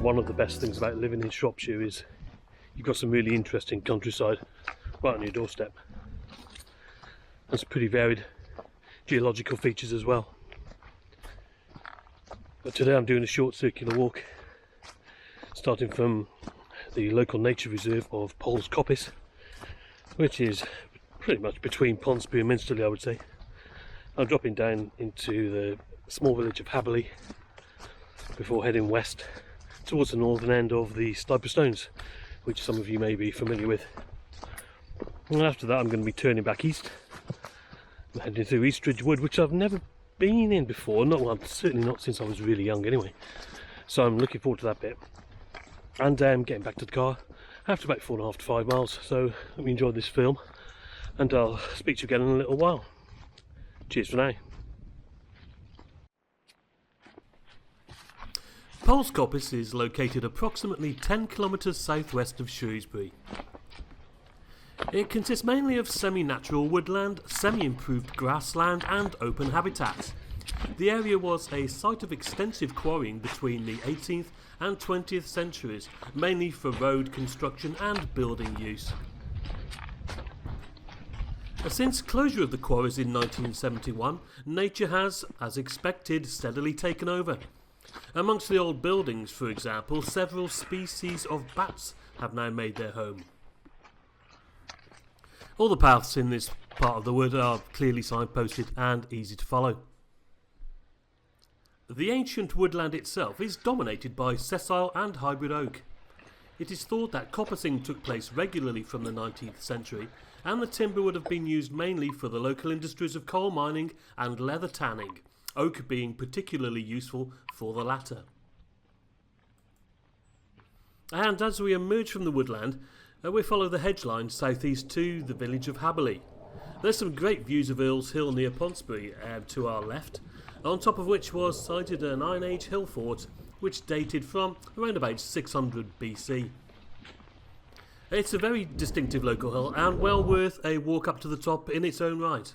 one of the best things about living in Shropshire is you've got some really interesting countryside right on your doorstep. And some pretty varied geological features as well. But today I'm doing a short circular walk, starting from the local nature reserve of Poles Coppice, which is pretty much between Ponsbury and Minsterley, I would say. I'm dropping down into the small village of Habberley before heading west towards the northern end of the Sniper Stones, which some of you may be familiar with. And after that I'm going to be turning back east. I'm heading through Eastridge Wood, which I've never been in before, certainly not since I was really young anyway. So I'm looking forward to that bit. And getting back to the car after about 4.5 to 5 miles. So hope you enjoyed this film, and I'll speak to you again in a little while. Cheers for now. Poles Coppice is located approximately 10 kilometres southwest of Shrewsbury. It consists mainly of semi-natural woodland, semi-improved grassland and open habitats. The area was a site of extensive quarrying between the 18th and 20th centuries, mainly for road construction and building use. Since closure of the quarries in 1971, nature has, as expected, steadily taken over. Amongst the old buildings, for example, several species of bats have now made their home. All the paths in this part of the wood are clearly signposted and easy to follow. The ancient woodland itself is dominated by sessile and hybrid oak. It is thought that coppicing took place regularly from the 19th century, and the timber would have been used mainly for the local industries of coal mining and leather tanning, oak being particularly useful for the latter. And as we emerge from the woodland, we follow the hedge line southeast to the village of Habberley. There's some great views of Earl's Hill near Ponsbury to our left, on top of which was sited an Iron Age hill fort which dated from around about 600 BC. It's a very distinctive local hill and well worth a walk up to the top in its own right.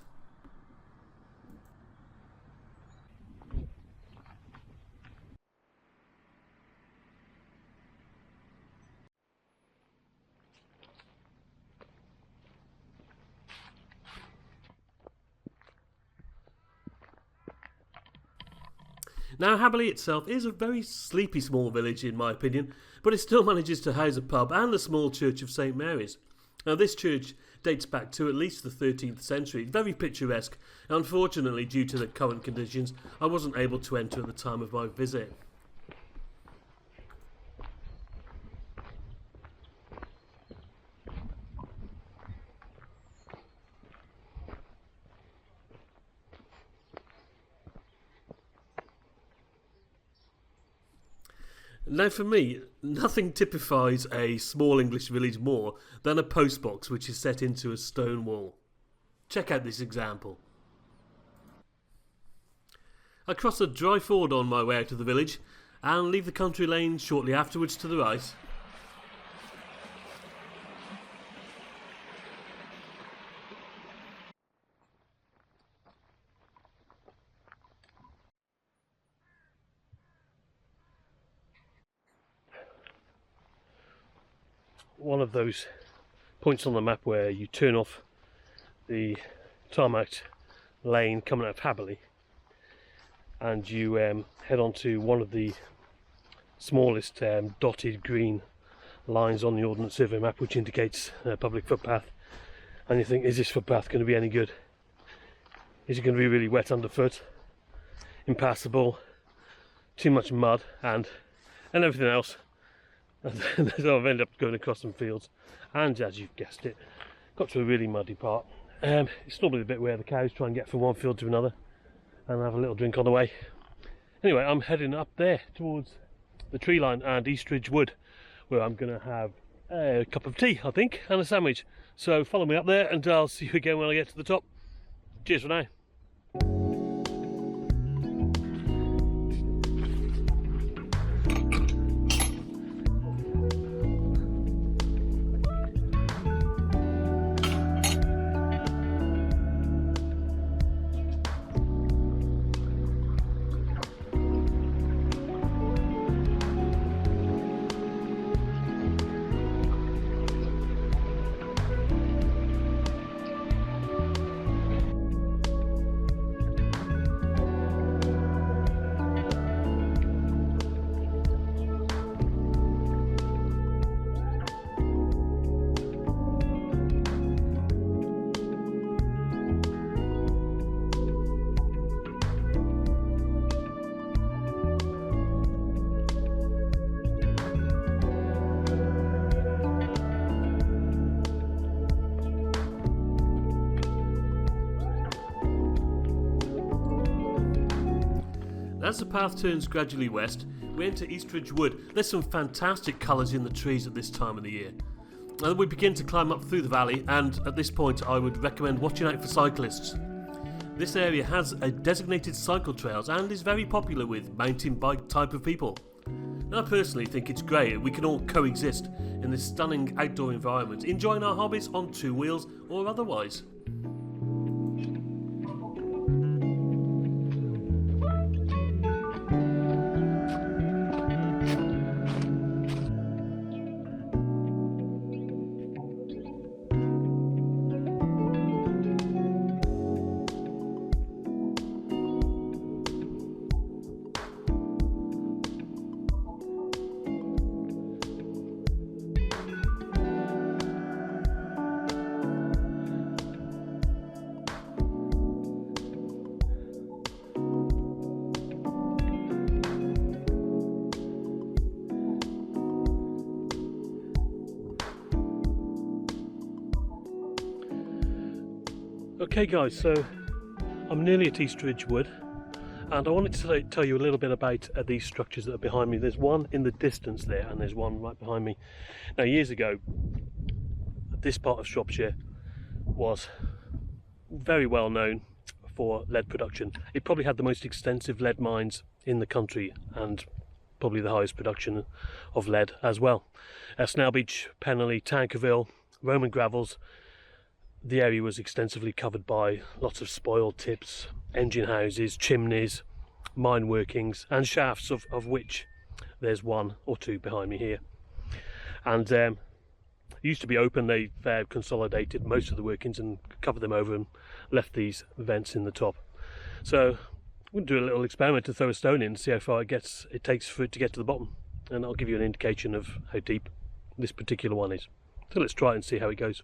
Now, Habberley itself is a very sleepy small village in my opinion, but it still manages to house a pub and the small church of St Mary's. Now, this church dates back to at least the 13th century, very picturesque. Unfortunately, due to the current conditions, I wasn't able to enter at the time of my visit. Now for me, nothing typifies a small English village more than a postbox which is set into a stone wall. Check out this example. I cross a dry ford on my way out of the village and leave the country lane shortly afterwards to the right. One of those points on the map where you turn off the tarmac lane coming out of Habberley and you head on to one of the smallest dotted green lines on the Ordnance Survey map, which indicates a public footpath, and you think, is this footpath going to be any good? Is it going to be really wet underfoot, impassable, too much mud and everything else? So I've ended up going across some fields, and as you've guessed it, got to a really muddy part. It's normally the bit where the cows try and get from one field to another and have a little drink on the way. Anyway, I'm heading up there towards the tree line and Eastridge Wood, where I'm going to have a cup of tea, I think, and a sandwich. So follow me up there and I'll see you again when I get to the top. Cheers for now. As the path turns gradually west, we enter Eastridge Wood. There's some fantastic colours in the trees at this time of the year. And we begin to climb up through the valley, and at this point I would recommend watching out for cyclists. This area has a designated cycle trails and is very popular with mountain bike type of people. I personally think it's great we can all coexist in this stunning outdoor environment, enjoying our hobbies on two wheels or otherwise. Okay guys, so I'm nearly at Eastridge Wood, and I wanted to tell you a little bit about these structures that are behind me. There's one in the distance there, and there's one right behind me. Now, years ago, this part of Shropshire was very well known for lead production. It probably had the most extensive lead mines in the country, and probably the highest production of lead as well. Snail Beach, Penally, Tankerville, Roman Gravels. The area was extensively covered by lots of spoil tips, engine houses, chimneys, mine workings and shafts, of which there's one or two behind me here. And it used to be open. They've consolidated most of the workings and covered them over and left these vents in the top. So I'm going to do a little experiment to throw a stone in and see how far it takes for it to get to the bottom, and I'll give you an indication of how deep this particular one is. So let's try it and see how it goes.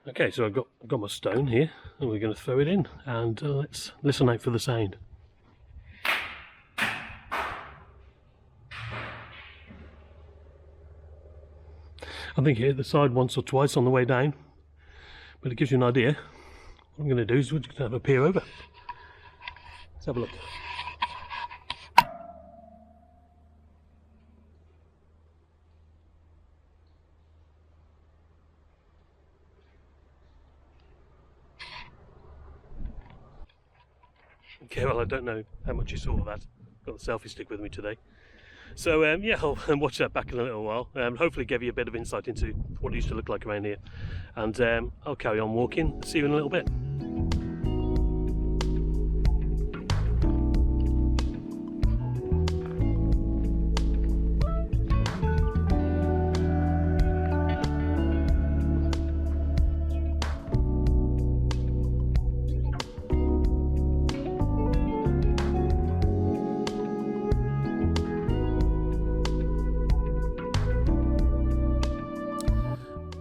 Okay, so I've got my stone here, and we're going to throw it in, and let's listen out for the sound. I think it hit the side once or twice on the way down, but it gives you an idea. What I'm going to do is we're just going to have a peer over. Let's have a look. Okay, well, I don't know how much you saw of that. Got the selfie stick with me today. So yeah, I'll watch that back in a little while. Hopefully give you a bit of insight into what it used to look like around here. And I'll carry on walking. See you in a little bit.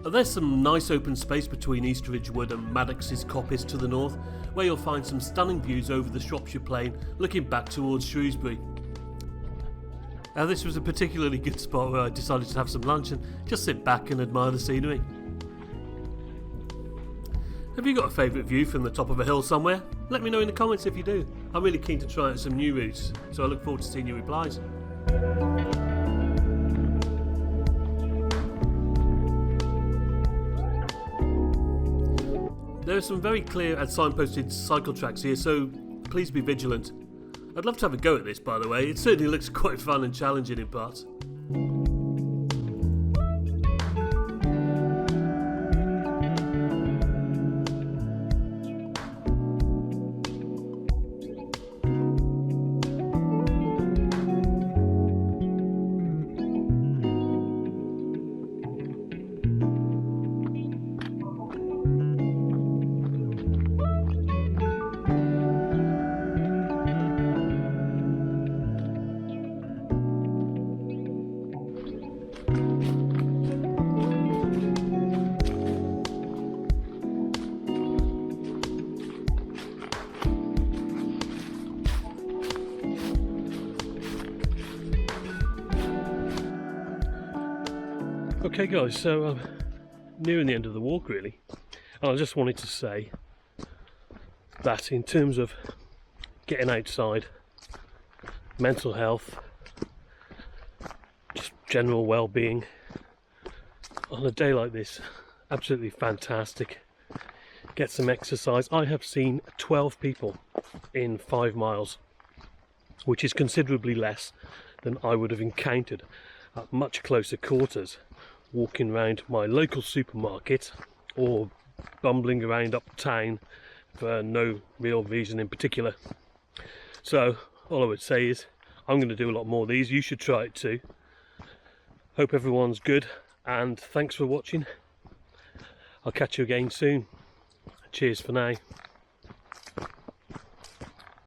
There's some nice open space between Eastridge Wood and Poles Coppice to the north, where you'll find some stunning views over the Shropshire plain looking back towards Shrewsbury. Now, this was a particularly good spot where I decided to have some lunch and just sit back and admire the scenery. Have you got a favourite view from the top of a hill somewhere? Let me know in the comments if you do. I'm really keen to try out some new routes, so I look forward to seeing your replies. There are some very clear and signposted cycle tracks here, so please be vigilant. I'd love to have a go at this, by the way. It certainly looks quite fun and challenging in parts. Okay guys, so I'm nearing the end of the walk really, and I just wanted to say that in terms of getting outside mental health, just general well-being on a day like this. Absolutely fantastic. Get some exercise. I have seen 12 people in 5 miles, which is considerably less than I would have encountered at much closer quarters, walking around my local supermarket or bumbling around uptown for no real reason in particular. So all I would say is I'm going to do a lot more of these. You should try it too. Hope everyone's good, and thanks for watching. I'll catch you again soon. Cheers for now.